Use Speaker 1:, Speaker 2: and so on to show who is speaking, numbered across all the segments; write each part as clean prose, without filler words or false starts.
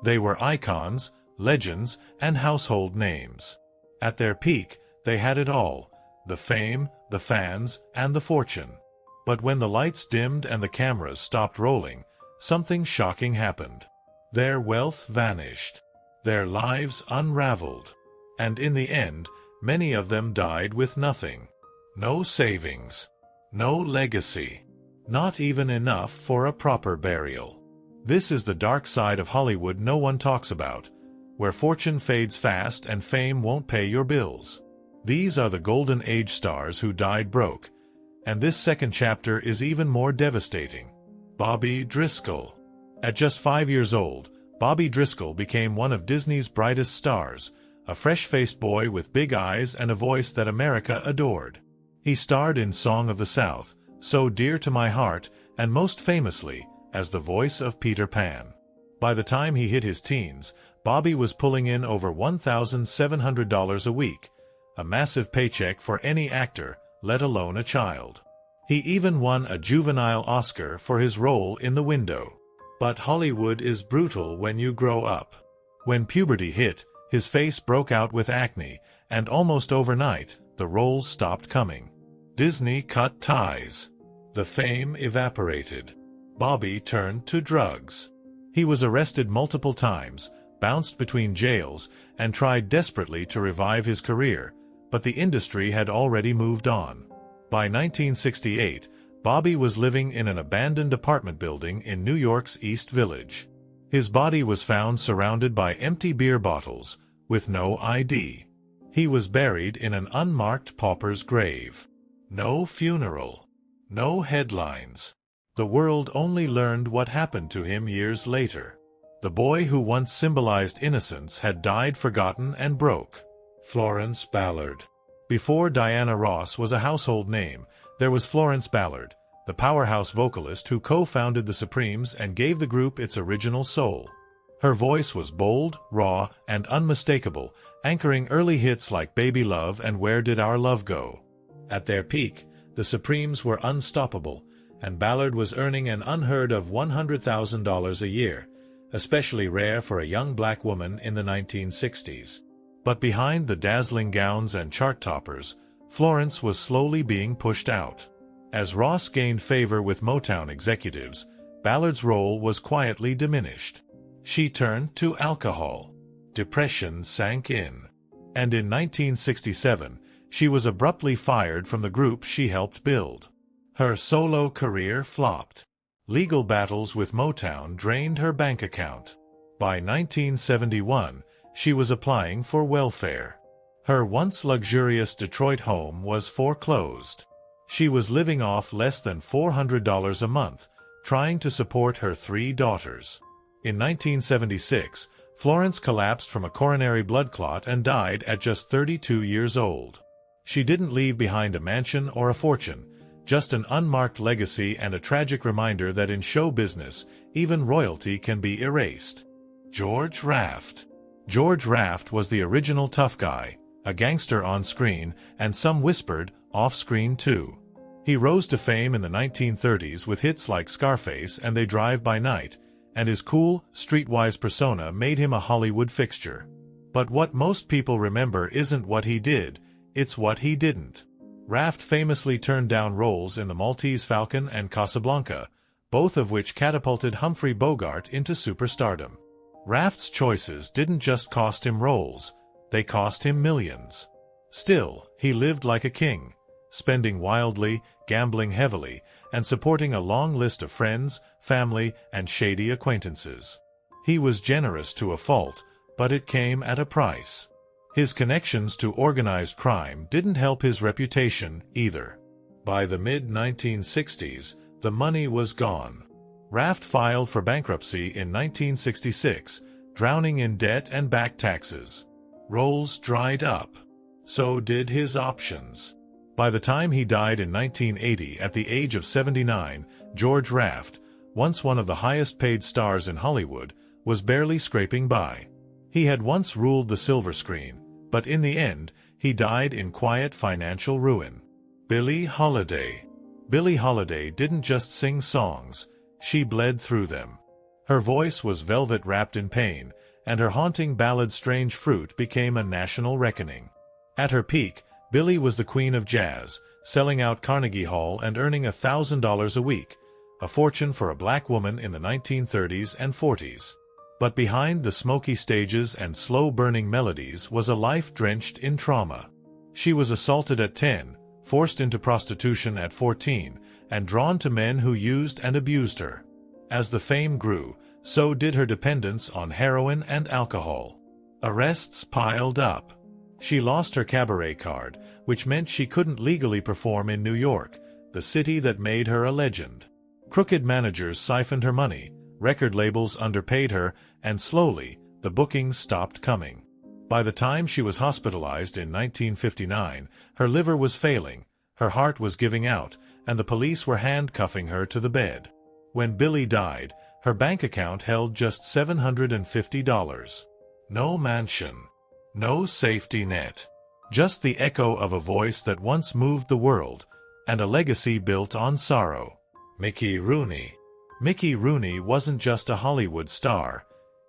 Speaker 1: They were icons, legends, and household names. At their peak, they had it all: the fame, the fans, and the fortune. But when the lights dimmed and the cameras stopped rolling, something shocking happened. Their wealth vanished. Their lives unraveled. And in the end, many of them died with nothing. No savings. No legacy. Not even enough for a proper burial. This is the dark side of Hollywood no one talks about, where fortune fades fast and fame won't pay your bills. These are the golden age stars who died broke. And this second chapter is even more devastating. Bobby Driscoll. At just 5 years old, Bobby Driscoll became one of Disney's brightest stars, a fresh-faced boy with big eyes and a voice that America adored. He starred in Song of the South, So Dear to My Heart, and most famously, as the voice of Peter Pan. By the time he hit his teens, Bobby was pulling in over $1,700 a week, a massive paycheck for any actor, let alone a child. He even won a juvenile Oscar for his role in The Window. But Hollywood is brutal when you grow up. When puberty hit, his face broke out with acne, and almost overnight, the roles stopped coming. Disney cut ties. The fame evaporated. Bobby turned to drugs. He was arrested multiple times, bounced between jails, and tried desperately to revive his career, but the industry had already moved on. By 1968, Bobby was living in an abandoned apartment building in New York's East Village. His body was found surrounded by empty beer bottles, with no ID. He was buried in an unmarked pauper's grave. No funeral. No headlines. The world only learned what happened to him years later. The boy who once symbolized innocence had died forgotten and broke. Florence Ballard. Before Diana Ross was a household name, there was Florence Ballard, the powerhouse vocalist who co-founded the Supremes and gave the group its original soul. Her voice was bold, raw, and unmistakable, anchoring early hits like Baby Love and Where Did Our Love Go? At their peak, the Supremes were unstoppable, and Ballard was earning an unheard of $100,000 a year, especially rare for a young black woman in the 1960s. But behind the dazzling gowns and chart toppers, Florence was slowly being pushed out. As Ross gained favor with Motown executives, Ballard's role was quietly diminished. She turned to alcohol. Depression sank in. And in 1967, she was abruptly fired from the group she helped build. Her solo career flopped. Legal battles with Motown drained her bank account. By 1971, she was applying for welfare. Her once luxurious Detroit home was foreclosed. She was living off less than $400 a month, trying to support her 3 daughters. In 1976, Florence collapsed from a coronary blood clot and died at just 32 years old. She didn't leave behind a mansion or a fortune, just an unmarked legacy and a tragic reminder that in show business, even royalty can be erased. George Raft. George Raft was the original tough guy, a gangster on screen, and some whispered, off-screen too. He rose to fame in the 1930s with hits like Scarface and They Drive by Night, and his cool, streetwise persona made him a Hollywood fixture. But what most people remember isn't what he did, it's what he didn't. Raft famously turned down roles in The Maltese Falcon and Casablanca, both of which catapulted Humphrey Bogart into superstardom. Raft's choices didn't just cost him roles, they cost him millions. Still, he lived like a king, spending wildly, gambling heavily, and supporting a long list of friends, family, and shady acquaintances. He was generous to a fault, but it came at a price. His connections to organized crime didn't help his reputation either. By the mid-1960s, the money was gone. Raft filed for bankruptcy in 1966, drowning in debt and back taxes. Roles dried up. So did his options. By the time he died in 1980 at the age of 79, George Raft, once one of the highest-paid stars in Hollywood, was barely scraping by. He had once ruled the silver screen, but in the end, he died in quiet financial ruin. Billie Holiday. Billie Holiday didn't just sing songs, she bled through them. Her voice was velvet wrapped in pain, and her haunting ballad Strange Fruit became a national reckoning. At her peak, Billie was the queen of jazz, selling out Carnegie Hall and earning $1,000 a week, a fortune for a black woman in the 1930s and 40s. But behind the smoky stages and slow-burning melodies was a life drenched in trauma. She was assaulted at 10, forced into prostitution at 14, and drawn to men who used and abused her. As the fame grew, so did her dependence on heroin and alcohol. Arrests piled up. She lost her cabaret card, which meant she couldn't legally perform in New York, the city that made her a legend. Crooked managers siphoned her money, record labels underpaid her, and slowly, the bookings stopped coming. By the time she was hospitalized in 1959, her liver was failing, her heart was giving out, and the police were handcuffing her to the bed. When Billie died, her bank account held just $750. No mansion. No safety net. Just the echo of a voice that once moved the world, and a legacy built on sorrow. Mickey Rooney. Mickey Rooney wasn't just a Hollywood star.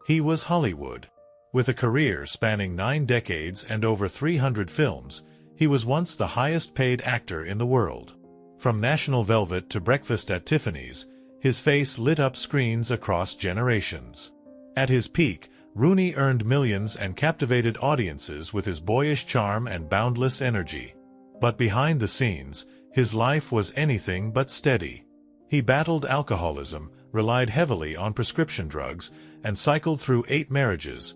Speaker 1: He was Hollywood. With a career spanning 9 decades and over 300 films, he was once the highest-paid actor in the world. From National Velvet to Breakfast at Tiffany's, his face lit up screens across generations. At his peak, Rooney earned millions and captivated audiences with his boyish charm and boundless energy. But behind the scenes, his life was anything but steady. He battled alcoholism, relied heavily on prescription drugs, and cycled through 8 marriages,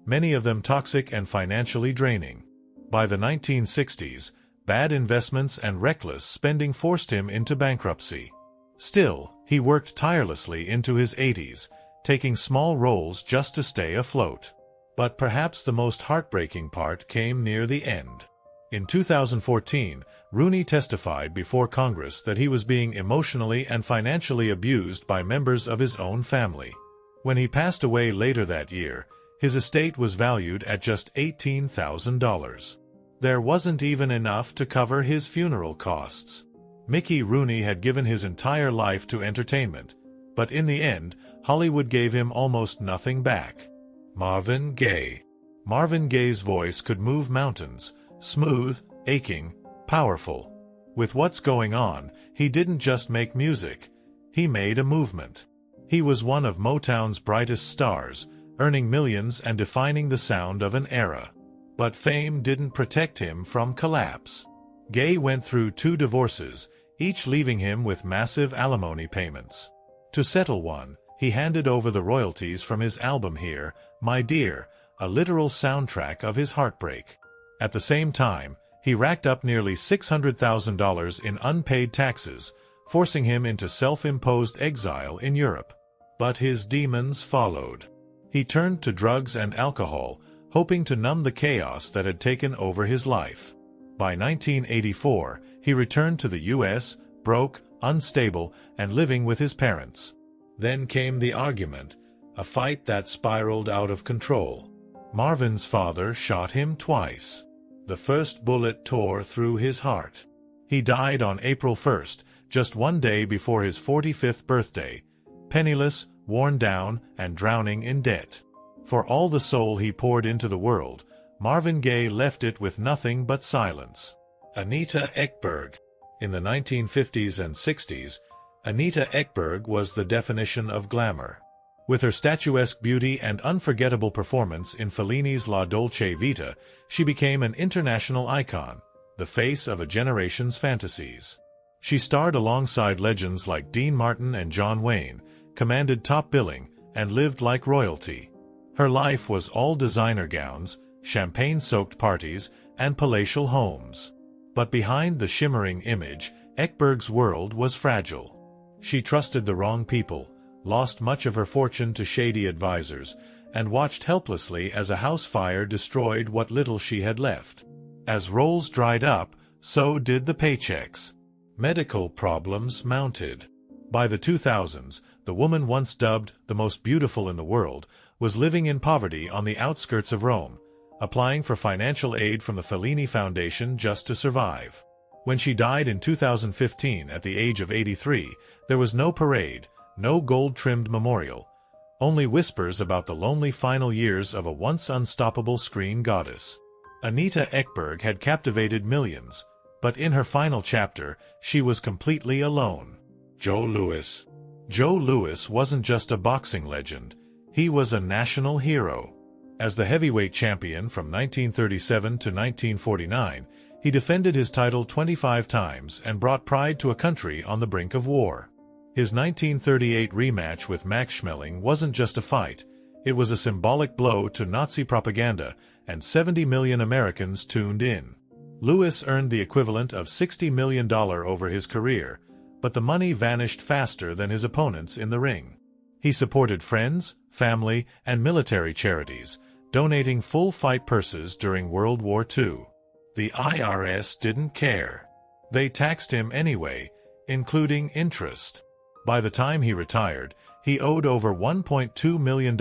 Speaker 1: many of them toxic and financially draining. By the 1960s, bad investments and reckless spending forced him into bankruptcy. Still, he worked tirelessly into his 80s, taking small roles just to stay afloat. But perhaps the most heartbreaking part came near the end. In 2014, Rooney testified before Congress that he was being emotionally and financially abused by members of his own family. When he passed away later that year, his estate was valued at just $18,000. There wasn't even enough to cover his funeral costs. Mickey Rooney had given his entire life to entertainment, but in the end, Hollywood gave him almost nothing back. Marvin Gaye. Marvin Gaye's voice could move mountains, smooth, aching, powerful. With What's Going On, he didn't just make music, he made a movement. He was one of Motown's brightest stars, earning millions and defining the sound of an era. But fame didn't protect him from collapse. Gaye went through 2 divorces, each leaving him with massive alimony payments. To settle one, he handed over the royalties from his album Here, My Dear, a literal soundtrack of his heartbreak. At the same time, he racked up nearly $600,000 in unpaid taxes, forcing him into self-imposed exile in Europe. But his demons followed. He turned to drugs and alcohol, hoping to numb the chaos that had taken over his life. By 1984, he returned to the U.S., broke, unstable, and living with his parents. Then came the argument, a fight that spiraled out of control. Marvin's father shot him twice. The first bullet tore through his heart. He died on April 1st, just 1 day before his 45th birthday, penniless, worn down, and drowning in debt. For all the soul he poured into the world, Marvin Gaye left it with nothing but silence. Anita Ekberg. In the 1950s and 60s, Anita Ekberg was the definition of glamour. With her statuesque beauty and unforgettable performance in Fellini's La Dolce Vita, she became an international icon, the face of a generation's fantasies. She starred alongside legends like Dean Martin and John Wayne, commanded top billing, and lived like royalty. Her life was all designer gowns, champagne-soaked parties, and palatial homes. But behind the shimmering image, Ekberg's world was fragile. She trusted the wrong people, lost much of her fortune to shady advisors, and watched helplessly as a house fire destroyed what little she had left. As roles dried up, so did the paychecks. Medical problems mounted. By the 2000s, the woman once dubbed the most beautiful in the world was living in poverty on the outskirts of Rome, applying for financial aid from the Fellini Foundation just to survive. When she died in 2015 at the age of 83, there was no parade, no gold-trimmed memorial, only whispers about the lonely final years of a once unstoppable screen goddess. Anita Ekberg had captivated millions, but in her final chapter, she was completely alone. Joe Louis. Joe Louis wasn't just a boxing legend, he was a national hero. As the heavyweight champion from 1937 to 1949, he defended his title 25 times and brought pride to a country on the brink of war. His 1938 rematch with Max Schmeling wasn't just a fight, it was a symbolic blow to Nazi propaganda, and 70 million Americans tuned in. Louis earned the equivalent of $60 million over his career, but the money vanished faster than his opponents in the ring. He supported friends, family, and military charities, donating full fight purses during World War II. The IRS didn't care. They taxed him anyway, including interest. By the time he retired, he owed over $1.2 million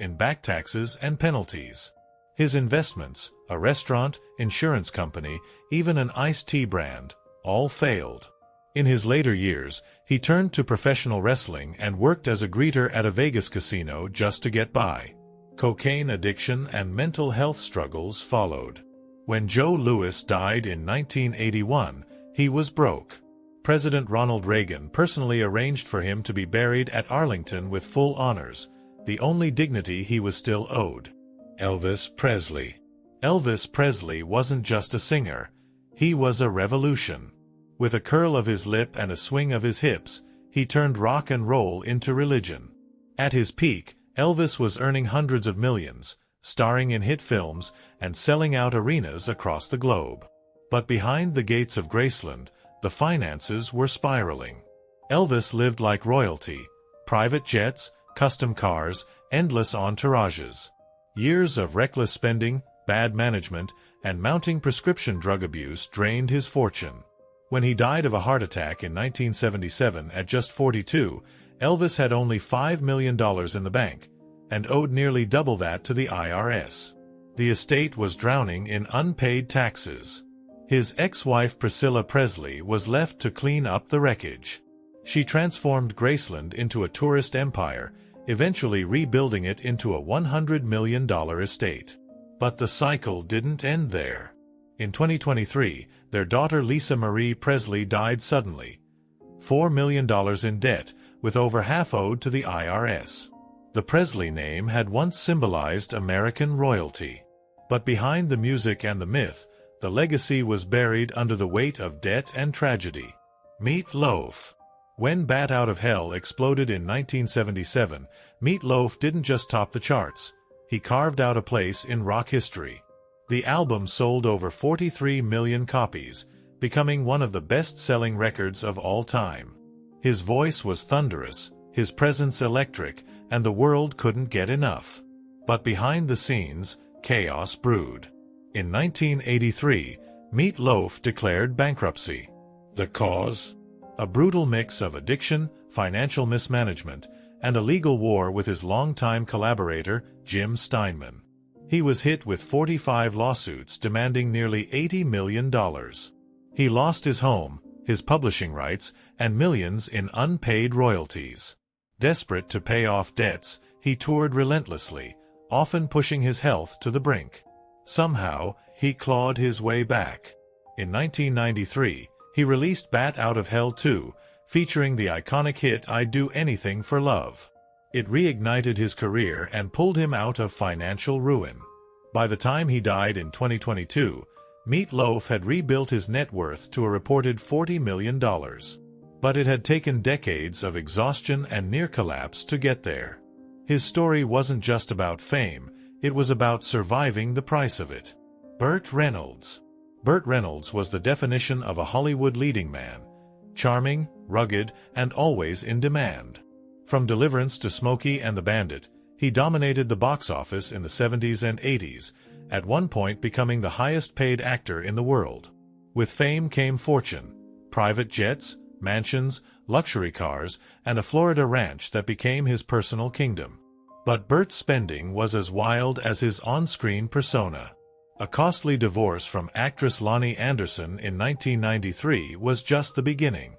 Speaker 1: in back taxes and penalties. His investments, a restaurant, insurance company, even an iced tea brand, all failed. In his later years, he turned to professional wrestling and worked as a greeter at a Vegas casino just to get by. Cocaine addiction and mental health struggles followed. When Joe Louis died in 1981, he was broke. President Ronald Reagan personally arranged for him to be buried at Arlington with full honors, the only dignity he was still owed. Elvis Presley. Elvis Presley wasn't just a singer, he was a revolution. With a curl of his lip and a swing of his hips, he turned rock and roll into religion. At his peak, Elvis was earning hundreds of millions, starring in hit films, and selling out arenas across the globe. But behind the gates of Graceland, the finances were spiraling. Elvis lived like royalty: private jets, custom cars, endless entourages. Years of reckless spending, bad management, and mounting prescription drug abuse drained his fortune. When he died of a heart attack in 1977 at just 42, Elvis had only $5 million in the bank, and owed nearly double that to the IRS. The estate was drowning in unpaid taxes. His ex-wife Priscilla Presley was left to clean up the wreckage. She transformed Graceland into a tourist empire, eventually rebuilding it into a $100 million estate. But the cycle didn't end there. In 2023, their daughter Lisa Marie Presley died suddenly. $4 million in debt, with over half owed to the IRS. The Presley name had once symbolized American royalty. But behind the music and the myth, the legacy was buried under the weight of debt and tragedy. Meat Loaf. When Bat Out of Hell exploded in 1977, Meat Loaf didn't just top the charts, he carved out a place in rock history. The album sold over 43 million copies, becoming one of the best-selling records of all time. His voice was thunderous, his presence electric, and the world couldn't get enough. But behind the scenes, chaos brewed. In 1983, Meat Loaf declared bankruptcy. The cause? A brutal mix of addiction, financial mismanagement, and a legal war with his longtime collaborator, Jim Steinman. He was hit with 45 lawsuits demanding nearly $80 million. He lost his home, his publishing rights, and millions in unpaid royalties. Desperate to pay off debts, he toured relentlessly, often pushing his health to the brink. Somehow, he clawed his way back. In 1993, he released Bat Out of Hell 2, featuring the iconic hit I'd Do Anything for Love. It reignited his career and pulled him out of financial ruin. By the time he died in 2022, Meat Loaf had rebuilt his net worth to a reported $40 million. But it had taken decades of exhaustion and near collapse to get there. His story wasn't just about fame, it was about surviving the price of it. Burt Reynolds. Burt Reynolds was the definition of a Hollywood leading man: charming, rugged, and always in demand. From Deliverance to Smokey and the Bandit, he dominated the box office in the 70s and 80s, at one point becoming the highest-paid actor in the world. With fame came fortune: private jets, mansions, luxury cars, and a Florida ranch that became his personal kingdom. But Burt's spending was as wild as his on-screen persona. A costly divorce from actress Lonnie Anderson in 1993 was just the beginning.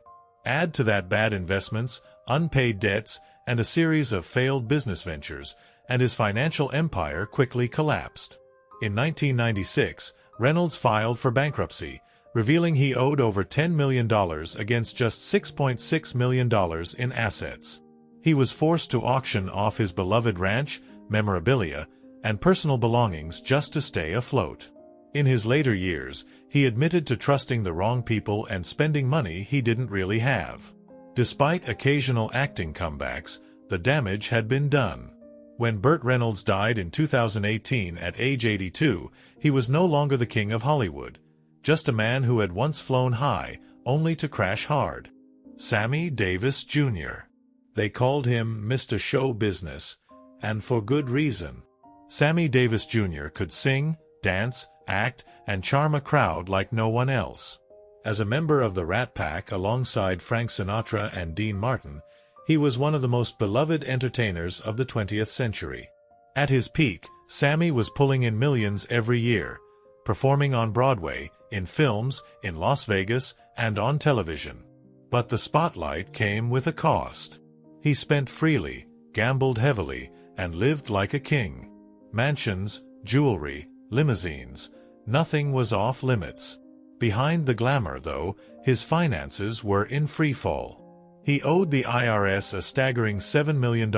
Speaker 1: Add to that bad investments, unpaid debts, and a series of failed business ventures, and his financial empire quickly collapsed. In 1996, Reynolds filed for bankruptcy, revealing he owed over $10 million against just $6.6 million in assets. He was forced to auction off his beloved ranch, memorabilia, and personal belongings just to stay afloat. In his later years, he admitted to trusting the wrong people and spending money he didn't really have. Despite occasional acting comebacks, the damage had been done. When Burt Reynolds died in 2018 at age 82, he was no longer the king of Hollywood, just a man who had once flown high, only to crash hard. Sammy Davis Jr. They called him Mr. Show Business, and for good reason. Sammy Davis Jr. could sing, dance, act, and charm a crowd like no one else. As a member of the Rat Pack alongside Frank Sinatra and Dean Martin, he was one of the most beloved entertainers of the 20th century. At his peak, Sammy was pulling in millions every year, performing on Broadway, in films, in Las Vegas, and on television. But the spotlight came with a cost. He spent freely, gambled heavily, and lived like a king. Mansions, jewelry, limousines, nothing was off limits. Behind the glamour, though, his finances were in freefall. He owed the IRS a staggering $7 million,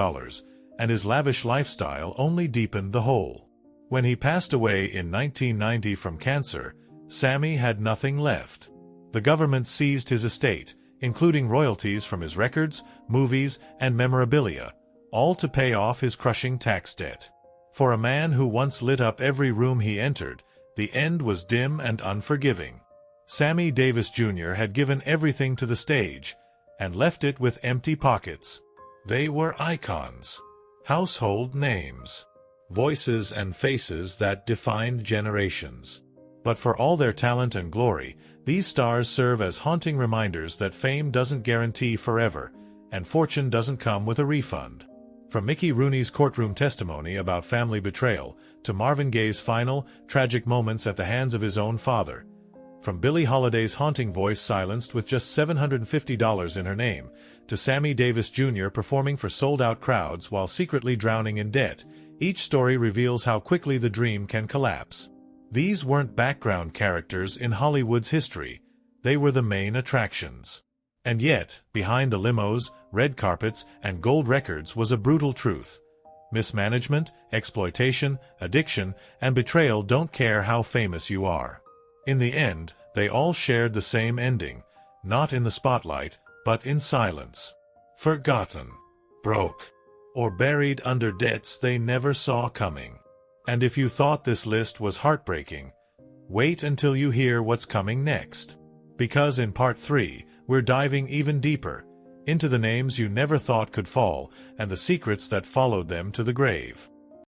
Speaker 1: and his lavish lifestyle only deepened the hole. When he passed away in 1990 from cancer, Sammy had nothing left. The government seized his estate, including royalties from his records, movies, and memorabilia, all to pay off his crushing tax debt. For a man who once lit up every room he entered, the end was dim and unforgiving. Sammy Davis Jr. had given everything to the stage, and left it with empty pockets. They were icons, household names, voices and faces that defined generations. But for all their talent and glory, these stars serve as haunting reminders that fame doesn't guarantee forever, and fortune doesn't come with a refund. From Mickey Rooney's courtroom testimony about family betrayal, to Marvin Gaye's final, tragic moments at the hands of his own father. From Billie Holiday's haunting voice silenced with just $750 in her name, to Sammy Davis Jr. performing for sold-out crowds while secretly drowning in debt, each story reveals how quickly the dream can collapse. These weren't background characters in Hollywood's history, they were the main attractions. And yet, behind the limos, red carpets, and gold records was a brutal truth. Mismanagement, exploitation, addiction, and betrayal don't care how famous you are. In the end, they all shared the same ending, not in the spotlight, but in silence. Forgotten, broke, or buried under debts they never saw coming. And if you thought this list was heartbreaking, wait until you hear what's coming next. Because in Part 3, we're diving even deeper, into the names you never thought could fall, and the secrets that followed them to the grave.